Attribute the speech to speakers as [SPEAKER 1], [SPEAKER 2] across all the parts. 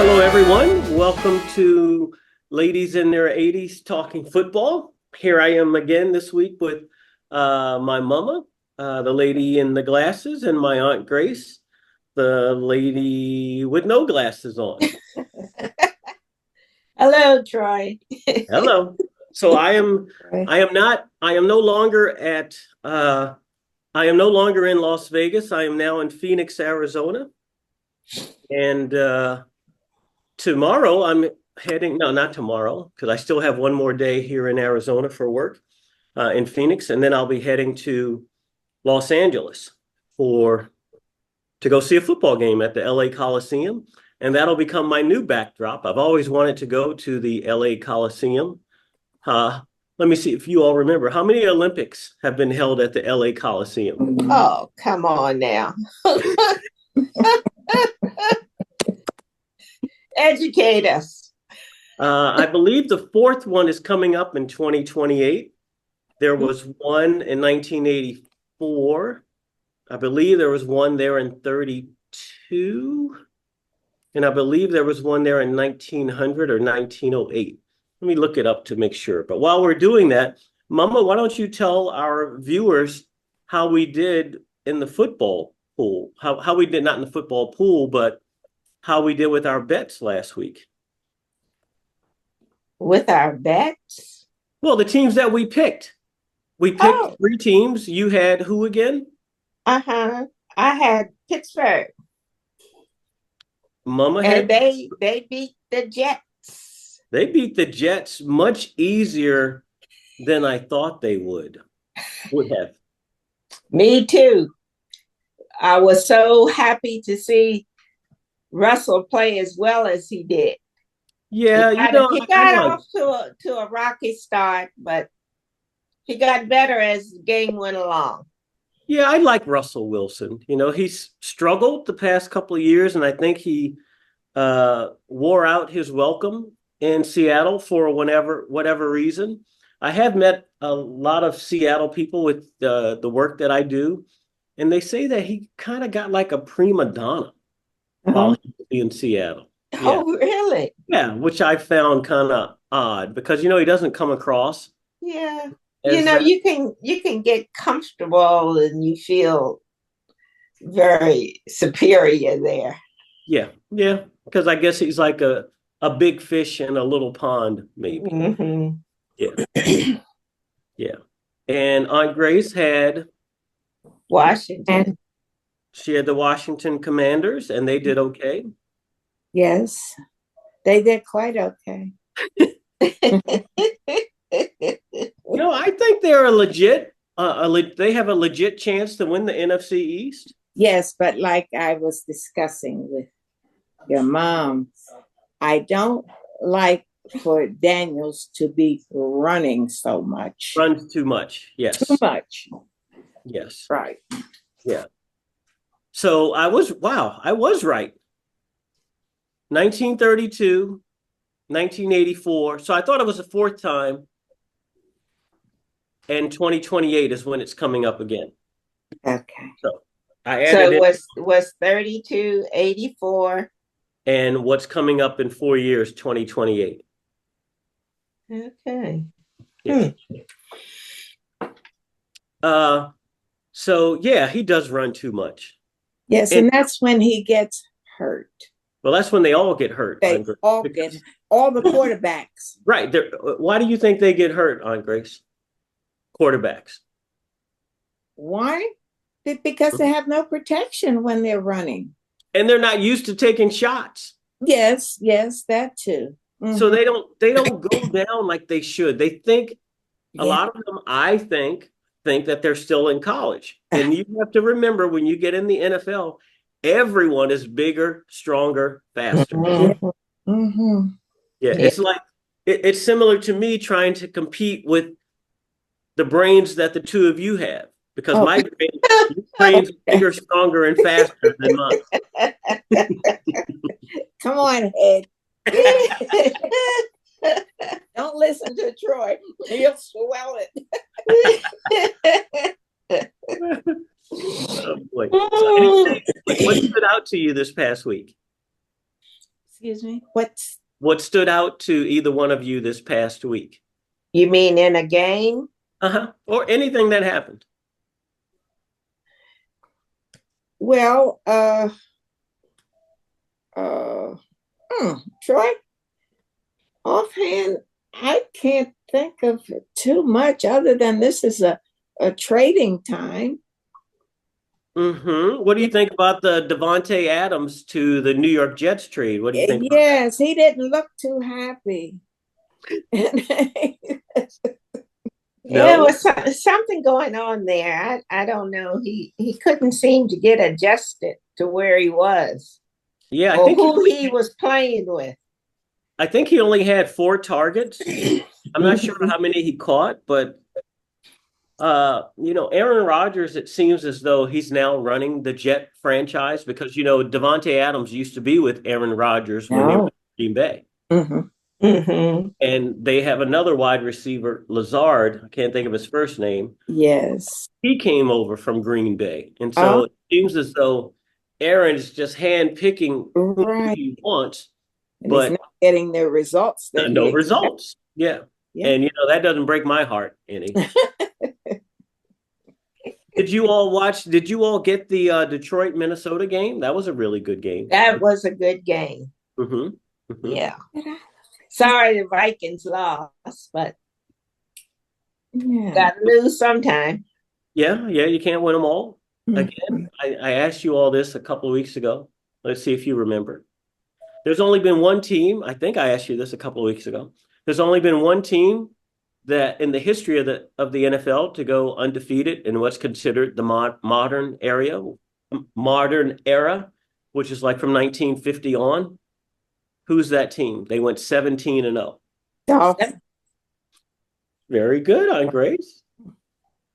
[SPEAKER 1] Hello, everyone. Welcome to Ladies in Their 80s Talking Football. Here I am again this week with my mama, the lady in the glasses, and my Aunt Grace, the lady with no glasses on.
[SPEAKER 2] Hello, Troy.
[SPEAKER 1] Hello. So I am no longer in Las Vegas. I am now in Phoenix, Arizona. And tomorrow I'm heading, no, not tomorrow, because I still have one more day here in Arizona for work in Phoenix. And then I'll be heading to Los Angeles to go see a football game at the LA Coliseum. And that'll become my new backdrop. I've always wanted to go to the LA Coliseum. Let me see if you all remember. How many Olympics have been held at the LA Coliseum?
[SPEAKER 2] Oh, come on now. Educate us.
[SPEAKER 1] I believe the fourth one is coming up in 2028. There was one in 1984. I believe there was one there in 32. And I believe there was one there in 1900 or 1908. Let me look it up to make sure. But while we're doing that, Mama, why don't you tell our viewers how we did in the football pool? How we did, not in the football pool, but how we did with our bets last week.
[SPEAKER 2] With our bets?
[SPEAKER 1] Well, the teams that we picked. We picked three teams. You had who again?
[SPEAKER 2] I had Pittsburgh.
[SPEAKER 1] Mama
[SPEAKER 2] and
[SPEAKER 1] had.
[SPEAKER 2] they beat the Jets.
[SPEAKER 1] They beat the Jets much easier than I thought they would have.
[SPEAKER 2] Me too. I was so happy to see Russell play as well as he did.
[SPEAKER 1] Yeah,
[SPEAKER 2] he got off to a rocky start, but he got better as the game went along.
[SPEAKER 1] Yeah, I like Russell Wilson. He's struggled the past couple of years, and I think he wore out his welcome in Seattle for whatever reason. I have met a lot of Seattle people with the work that I do, and they say that he kind of got like a prima donna while he was in Seattle.
[SPEAKER 2] Yeah. Oh, really?
[SPEAKER 1] Yeah, which I found kind of odd because he doesn't come across.
[SPEAKER 2] Yeah. You can get comfortable and you feel very superior there.
[SPEAKER 1] Yeah, because I guess he's like a big fish in a little pond, maybe.
[SPEAKER 2] Mm-hmm.
[SPEAKER 1] Yeah. Yeah. And Aunt Grace had
[SPEAKER 2] Washington.
[SPEAKER 1] She had the Washington Commanders, and they did okay.
[SPEAKER 3] Yes, they did quite okay.
[SPEAKER 1] I think they're they have a legit chance to win the NFC East.
[SPEAKER 3] Yes, but like I was discussing with your mom, I don't like for Daniels to be running so much.
[SPEAKER 1] Runs too much, yes.
[SPEAKER 3] Too much.
[SPEAKER 1] Yes.
[SPEAKER 3] Right.
[SPEAKER 1] Yeah. So I was right. 1932, 1984. So I thought it was the fourth time. And 2028 is when it's coming up again.
[SPEAKER 3] Okay.
[SPEAKER 1] So I added
[SPEAKER 2] it was 32, 84.
[SPEAKER 1] And what's coming up in 4 years, 2028.
[SPEAKER 2] Okay.
[SPEAKER 1] Yeah. So yeah, he does run too much.
[SPEAKER 3] Yes, and that's when he gets hurt.
[SPEAKER 1] Well, that's when they all get hurt.
[SPEAKER 3] They all get all the quarterbacks.
[SPEAKER 1] Right. Why do you think they get hurt, Aunt Grace? Quarterbacks.
[SPEAKER 3] Why? Because they have no protection when they're running.
[SPEAKER 1] And they're not used to taking shots.
[SPEAKER 3] Yes, that too.
[SPEAKER 1] Mm-hmm. So they don't go down like they should. They think a lot of them, I think that they're still in college. And you have to remember when you get in the NFL, everyone is bigger, stronger, faster.
[SPEAKER 3] Mm-hmm. Mm-hmm.
[SPEAKER 1] Yeah, it's like it's similar to me trying to compete with the brains that the two of you have, because my brain's bigger, stronger, and faster than mine.
[SPEAKER 3] Come on, Ed. Don't listen to Troy. He'll swell it.
[SPEAKER 1] Oh, boy. So what stood out to you this past week?
[SPEAKER 3] Excuse me.
[SPEAKER 1] What stood out to either one of you this past week?
[SPEAKER 2] You mean in a game?
[SPEAKER 1] Or anything that happened.
[SPEAKER 3] Well, Troy, offhand, I can't think of too much other than this is a trading time.
[SPEAKER 1] What do you think about the Devontae Adams to the New York Jets trade? What do you think about that?
[SPEAKER 3] Yes, he didn't look too happy.
[SPEAKER 2] There
[SPEAKER 1] No?
[SPEAKER 2] was something going on there. I don't know. He couldn't seem to get adjusted to where he was
[SPEAKER 1] Yeah,
[SPEAKER 2] or who he was playing with.
[SPEAKER 1] I think he only had 4 targets. I'm not sure how many he caught, but Aaron Rodgers, it seems as though he's now running the Jet franchise because Devontae Adams used to be with Aaron Rodgers when they were in Green Bay. And they have another wide receiver, Lazard. I can't think of his first name.
[SPEAKER 3] Yes.
[SPEAKER 1] He came over from Green Bay. And so it seems as though Aaron's just handpicking who he wants,
[SPEAKER 3] And
[SPEAKER 1] but
[SPEAKER 3] he's not getting the results that
[SPEAKER 1] no results. Yeah.
[SPEAKER 3] Yeah.
[SPEAKER 1] And that doesn't break my heart any. Did you all get the Detroit Minnesota game? That was a really good game.
[SPEAKER 2] That was a good game. Yeah. Sorry the Vikings lost, but got to lose sometime.
[SPEAKER 1] Yeah, you can't win them all. Again, I asked you all this a couple of weeks ago. Let's see if you remember. There's only been one team, I think I asked you this a couple of weeks ago. There's only been one team that in the history of the NFL to go undefeated in what's considered the modern era, which is like from 1950 on. Who's that team? They went 17-0.
[SPEAKER 3] Dolphins.
[SPEAKER 1] Very good, Aunt Grace.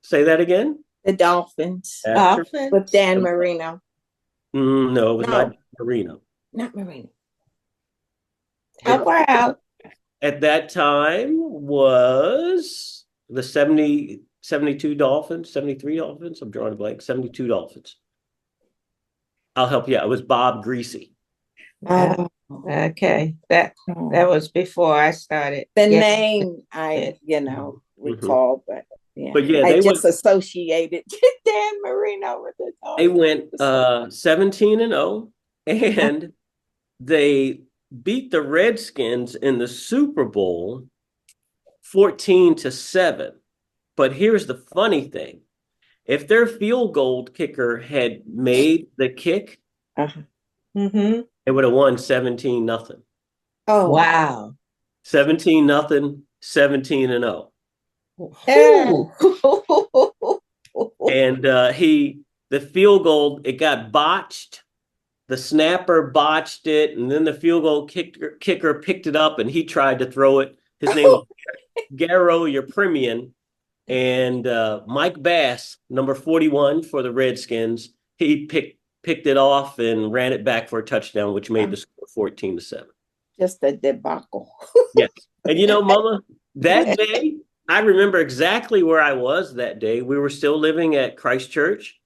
[SPEAKER 1] Say that again.
[SPEAKER 3] The Dolphins.
[SPEAKER 2] Dolphins.
[SPEAKER 3] With Dan Marino.
[SPEAKER 1] No, it was not Marino.
[SPEAKER 3] Not Marino.
[SPEAKER 2] How far out?
[SPEAKER 1] At that time was the 72 Dolphins, 73 Dolphins. I'm drawing a blank. 72 Dolphins. I'll help you out. It was Bob Greasy.
[SPEAKER 2] Okay. That was before I started.
[SPEAKER 3] The name I recall, but yeah.
[SPEAKER 1] But yeah,
[SPEAKER 3] I just associated Dan Marino with the Dolphins.
[SPEAKER 1] They went 17-0 and they beat the Redskins in the Super Bowl 14-7. But here's the funny thing. If their field goal kicker had made the kick, they would have won 17-0.
[SPEAKER 2] Oh, wow.
[SPEAKER 1] 17-0, 17-0. And the field goal, it got botched. The snapper botched it, and then the field goal kicker picked it up, and he tried to throw it. His name was Garo Yepremian, and Mike Bass, number 41 for the Redskins, he picked it off and ran it back for a touchdown, which made the score 14-7.
[SPEAKER 3] Just a debacle.
[SPEAKER 1] Yes, and Mama, that day I remember exactly where I was that day. We were still living at Christ Church,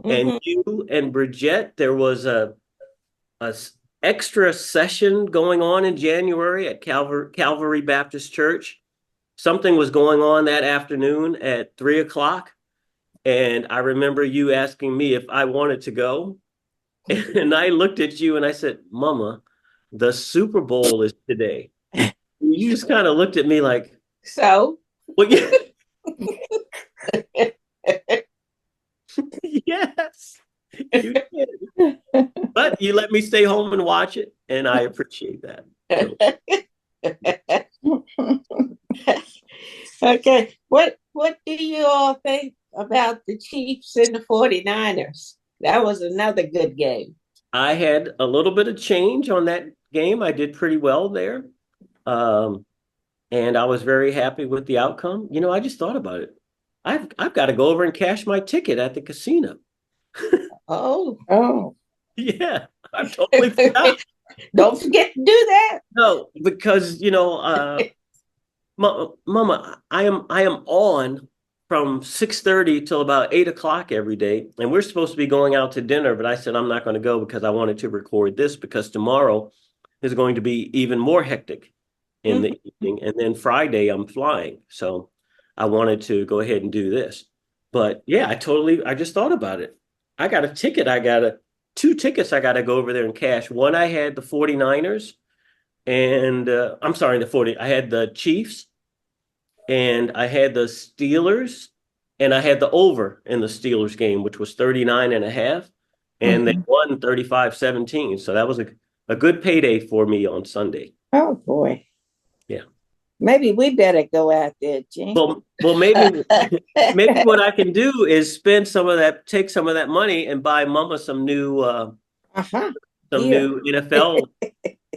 [SPEAKER 1] and you and Bridget, there was a extra session going on in January at Calvary Baptist Church. Something was going on that afternoon at 3:00. And I remember you asking me if I wanted to go. And I looked at you and I said, Mama, the Super Bowl is today. You just kind of looked at me like,
[SPEAKER 2] so?
[SPEAKER 1] Well, yeah. Yes. You did. But you let me stay home and watch it, and I appreciate that.
[SPEAKER 2] Okay. What do you all think about the Chiefs and the 49ers? That was another good game.
[SPEAKER 1] I had a little bit of change on that game. I did pretty well there. And I was very happy with the outcome. I just thought about it. I've got to go over and cash my ticket at the casino.
[SPEAKER 2] Oh.
[SPEAKER 1] Yeah, I totally forgot.
[SPEAKER 2] Don't forget to do that.
[SPEAKER 1] No, because Mama, I am on from 6:30 till about 8:00 every day, and we're supposed to be going out to dinner. But I said I'm not going to go because I wanted to record this because tomorrow is going to be even more hectic in the evening. And then Friday, I'm flying. So I wanted to go ahead and do this. But yeah, I just thought about it. I got a ticket. Two tickets I got to go over there and cash. One, I had the 49ers and I'm sorry, I had the Chiefs and I had the Steelers and I had the over in the Steelers game, which was 39 and a half. And they won 35-17. So that was a good payday for me on Sunday.
[SPEAKER 3] Oh boy.
[SPEAKER 1] Yeah.
[SPEAKER 3] Maybe we better go out there, Gene.
[SPEAKER 1] Well, maybe what I can do is take some of that money and buy Mama some new new NFL.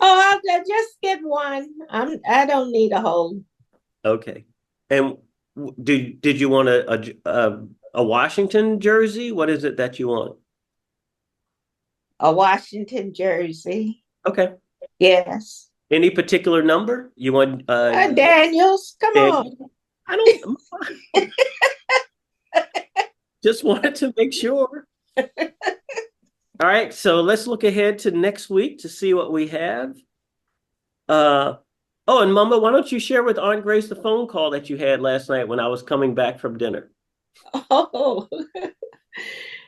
[SPEAKER 2] Oh, I'll just get one. I don't need a whole.
[SPEAKER 1] Okay. And did you want a Washington jersey? What is it that you want?
[SPEAKER 2] A Washington jersey.
[SPEAKER 1] Okay.
[SPEAKER 2] Yes.
[SPEAKER 1] Any particular number? You want
[SPEAKER 2] Daniels? Come on.
[SPEAKER 1] I don't just wanted to make sure. All right, so let's look ahead to next week to see what we have. And Mama, why don't you share with Aunt Grace the phone call that you had last night when I was coming back from dinner?
[SPEAKER 2] Oh,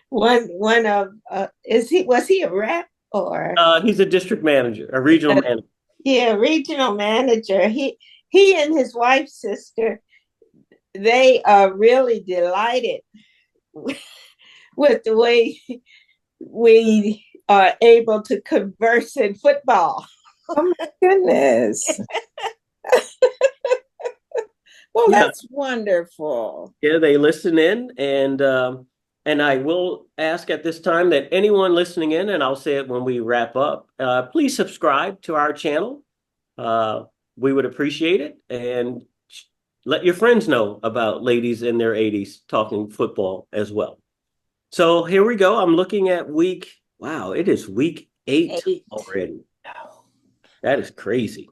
[SPEAKER 2] one of was he a rep or?
[SPEAKER 1] He's a district manager, a regional manager.
[SPEAKER 2] Yeah, regional manager. He and his wife's sister, they are really delighted with the way we are able to converse in football.
[SPEAKER 3] Oh my goodness. Well,
[SPEAKER 1] Yeah.
[SPEAKER 3] that's wonderful.
[SPEAKER 1] Yeah, they listen in, and I will ask at this time that anyone listening in, and I'll say it when we wrap up, please subscribe to our channel. We would appreciate it, and let your friends know about ladies in their 80s talking football as well. So here we go. I'm looking at wow, it is week 8 already. That is crazy.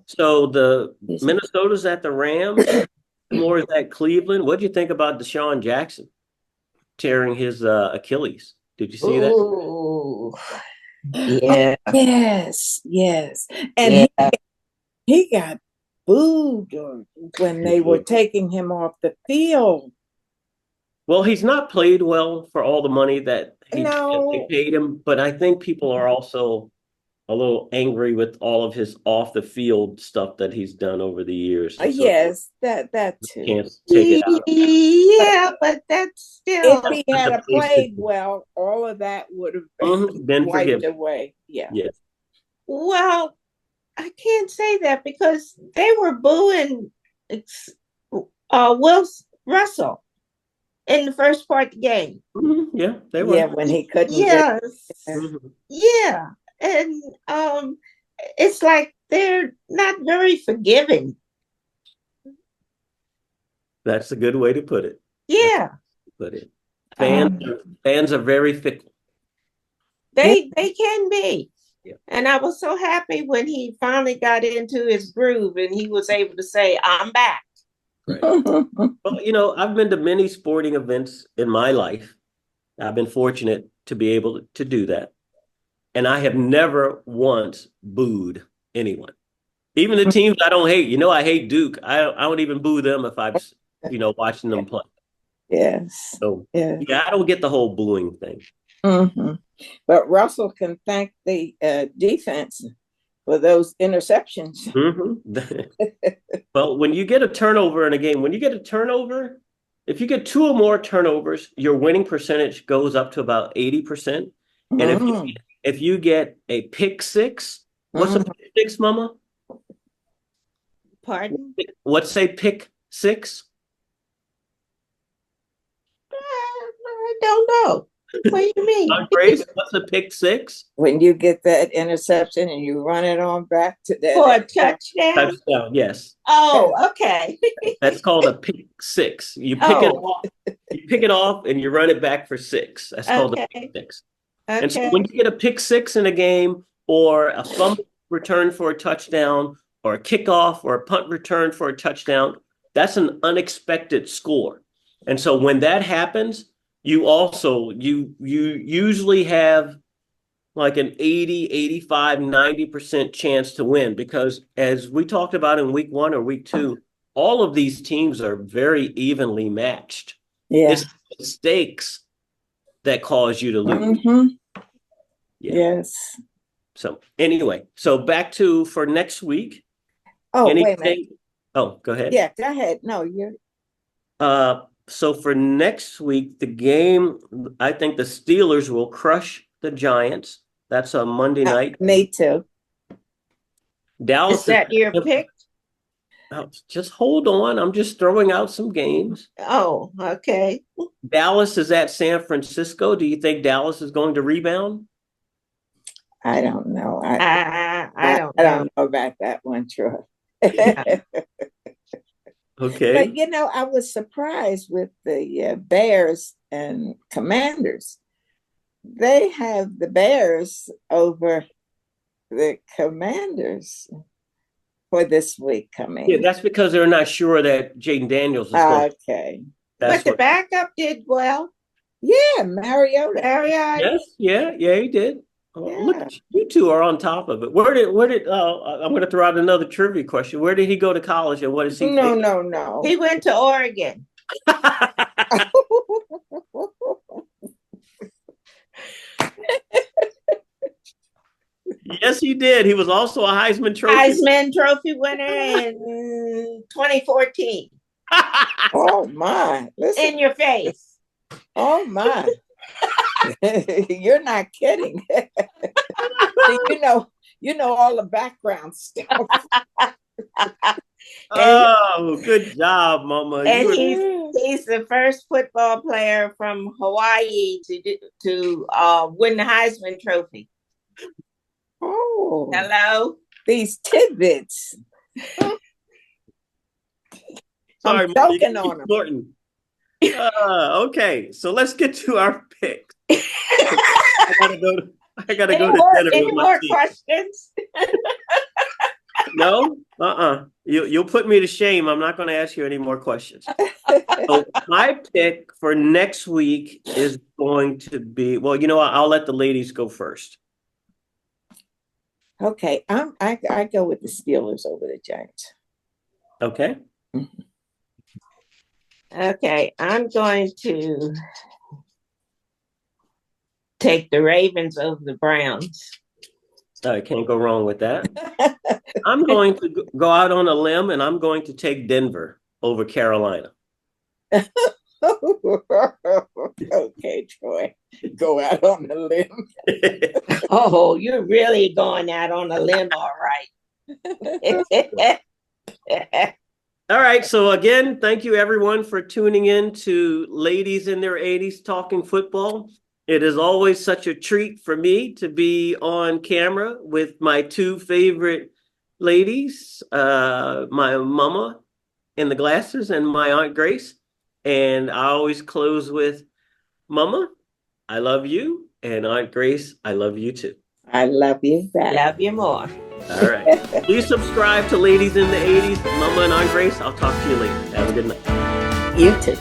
[SPEAKER 1] So the Minnesota's at the Rams, Baltimore is at Cleveland. What do you think about Deshawn Jackson tearing his Achilles? Did you see that?
[SPEAKER 2] Ooh. Yeah.
[SPEAKER 3] Yes. And he got booed when they were taking him off the field.
[SPEAKER 1] Well, he's not played well for all the money that they paid him, but I think people are also a little angry with all of his off the field stuff that he's done over the years. So
[SPEAKER 3] yes, that too.
[SPEAKER 1] Can't take it out.
[SPEAKER 2] Yeah, but that's still.
[SPEAKER 3] If he had played well, all of that would have
[SPEAKER 1] been
[SPEAKER 3] wiped
[SPEAKER 1] forgiven.
[SPEAKER 3] away. Yeah.
[SPEAKER 1] Yes.
[SPEAKER 2] Well, I can't say that because they were booing Will Russell in the first part of the game.
[SPEAKER 1] Yeah, they were.
[SPEAKER 3] Yeah, when he couldn't.
[SPEAKER 2] Yes. Yeah. And it's like they're not very forgiving.
[SPEAKER 1] That's a good way to put it.
[SPEAKER 2] Yeah.
[SPEAKER 1] Fans are very fickle.
[SPEAKER 2] They can be.
[SPEAKER 1] Yeah.
[SPEAKER 2] And I was so happy when he finally got into his groove and he was able to say, I'm back.
[SPEAKER 1] Right. Well, I've been to many sporting events in my life. I've been fortunate to be able to do that. And I have never once booed anyone. Even the teams I don't hate. I hate Duke. I don't even boo them if I'm, watching them play.
[SPEAKER 3] Yes.
[SPEAKER 1] So, yeah, I don't get the whole booing thing.
[SPEAKER 3] Mm-hmm. But Russell can thank the defense for those interceptions.
[SPEAKER 1] Well, when you get a turnover in a game, if you get 2 or more turnovers, your winning percentage goes up to about 80%. And if you get a pick six, what's a pick six, Mama?
[SPEAKER 2] Pardon?
[SPEAKER 1] What's a pick six?
[SPEAKER 2] I don't know. What do you mean?
[SPEAKER 1] Grace, what's a pick six?
[SPEAKER 3] When you get that interception and you run it on back to that.
[SPEAKER 2] For a touchdown?
[SPEAKER 1] Touchdown, yes.
[SPEAKER 2] Oh, okay.
[SPEAKER 1] That's called a pick six. You pick it off and you run it back for 6. That's called a pick six.
[SPEAKER 2] Okay.
[SPEAKER 1] And so when you get a pick six in a game or a fumble return for a touchdown or a kickoff or a punt return for a touchdown, that's an unexpected score. And so when that happens, you usually have like an 80, 85, 90% chance to win because as we talked about in week 1 or week 2, all of these teams are very evenly matched.
[SPEAKER 3] Yeah.
[SPEAKER 1] It's mistakes that cause you to lose. Yeah.
[SPEAKER 3] Yes.
[SPEAKER 1] So anyway, so back to for next week.
[SPEAKER 3] Oh, wait a minute.
[SPEAKER 1] Anything? Oh, go ahead.
[SPEAKER 3] Yeah, go ahead. No, you're.
[SPEAKER 1] So for next week, the game, I think the Steelers will crush the Giants. That's on Monday night.
[SPEAKER 3] Me too.
[SPEAKER 1] Dallas
[SPEAKER 2] Is that your pick?
[SPEAKER 1] Just hold on. I'm just throwing out some games.
[SPEAKER 2] Oh, okay.
[SPEAKER 1] Dallas is at San Francisco. Do you think Dallas is going to rebound?
[SPEAKER 3] I don't know.
[SPEAKER 2] I don't know.
[SPEAKER 3] I don't know about that one, Troy.
[SPEAKER 1] Okay.
[SPEAKER 3] But you know, I was surprised with the Bears and Commanders. They have the Bears over the Commanders for this week coming.
[SPEAKER 1] Yeah, that's because they're not sure that Jaden Daniels is going.
[SPEAKER 3] Okay.
[SPEAKER 1] That's
[SPEAKER 2] But the backup did well.
[SPEAKER 3] Yeah, Mariota.
[SPEAKER 1] Yes, yeah, he did.
[SPEAKER 3] Yeah.
[SPEAKER 1] Look, you two are on top of it. Where did I'm going to throw out another trivia question. Where did he go to college and what is he?
[SPEAKER 3] No.
[SPEAKER 2] He went to Oregon.
[SPEAKER 1] Yes, he did. He was also a Heisman Trophy.
[SPEAKER 2] Heisman Trophy winner in 2014.
[SPEAKER 3] Oh my. Listen.
[SPEAKER 2] In your face.
[SPEAKER 3] Oh my. You're not kidding. you know all the background stuff.
[SPEAKER 1] Oh, good job, Mama.
[SPEAKER 2] And he's the first football player from Hawaii to win the Heisman Trophy.
[SPEAKER 3] Oh,
[SPEAKER 2] Hello?
[SPEAKER 3] these tidbits.
[SPEAKER 1] Sorry,
[SPEAKER 3] I'm joking on
[SPEAKER 1] them. Okay, so let's get to our picks. I gotta go to dinner.
[SPEAKER 2] Any more questions?
[SPEAKER 1] No? You'll put me to shame. I'm not going to ask you any more questions. So my pick for next week is going to be, well, you know what? I'll let the ladies go first.
[SPEAKER 3] Okay, I go with the Steelers over the Giants.
[SPEAKER 1] Okay.
[SPEAKER 2] Okay, I'm going to take the Ravens over the Browns.
[SPEAKER 1] I can't go wrong with that. I'm going to go out on a limb and I'm going to take Denver over Carolina.
[SPEAKER 3] Okay, Troy, go out on a limb.
[SPEAKER 2] Oh, you're really going out on a limb, all right.
[SPEAKER 1] All right. So again, thank you everyone for tuning in to Ladies in Their 80s Talking Football. It is always such a treat for me to be on camera with my two favorite ladies, my mama in the glasses and my Aunt Grace. And I always close with, Mama, I love you. And Aunt Grace, I love you too.
[SPEAKER 3] I love you back.
[SPEAKER 2] Love you more.
[SPEAKER 1] All right. Please subscribe to Ladies in the 80s. Mama and Aunt Grace, I'll talk to you later. Have a good night.
[SPEAKER 3] You too.